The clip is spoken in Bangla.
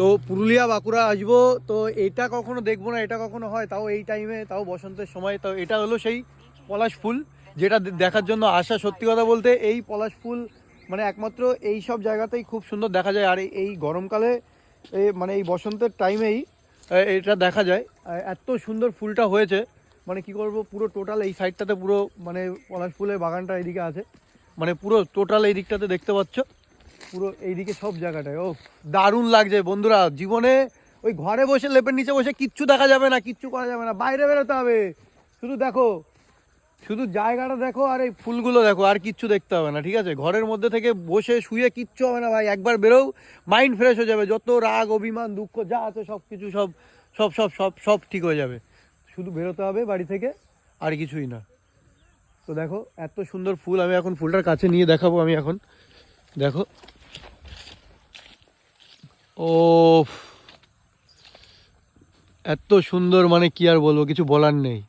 তো পুরুলিয়া বাঁকুড়া আসবো, তো এটা কখনো দেখবো না, এটা কখনো হয়, তাও এই টাইমে, তাও বসন্তের সময়। তো এটা হলো সেই পলাশ ফুল, যেটা দেখার জন্য আসা। সত্যি কথা বলতে এই পলাশ ফুল মানে একমাত্র এই সব জায়গাতেই খুব সুন্দর দেখা যায়। আর এই গরমকালে মানে এই বসন্তের টাইমেই এটা দেখা যায়। এত সুন্দর ফুলটা হয়েছে, মানে কি করব, পুরো টোটাল এই সাইডটাতে পুরো মানে পলাশ ফুলের বাগানটা এইদিকে আছে, মানে পুরো টোটাল এই দিকটাতে দেখতে পাচ্ছ, পুরো এইদিকে সব জায়গাটায়। ও দারুণ লাগছে বন্ধুরা। জীবনে ওই ঘরে বসে লেপের নিচে বসে কিচ্ছু দেখা যাবে না, কিচ্ছু করা যাবে না, বাইরে বেরোতে হবে। শুধু দেখো, শুধু জায়গাটা দেখো আর এই ফুলগুলো দেখো, আর কিচ্ছু দেখতে হবে না, ঠিক আছে? ঘরের মধ্যে থেকে বসে শুয়ে কিচ্ছু হবে না ভাই, একবার বেরোও মাইন্ড ফ্রেশ হয়ে যাবে, যত রাগ অভিমান দুঃখ যা আছে সব কিছু সব সব সব সব সব ঠিক হয়ে যাবে। শুধু বেরোতে হবে বাড়ি থেকে, আর কিছুই না। তো দেখো এত সুন্দর ফুল, আমি এখন ফুলটার কাছে নিয়ে দেখাবো। আমি এখন দেখো, ও এত সুন্দর, মানে কি আর বলবো, কিছু বলার নেই।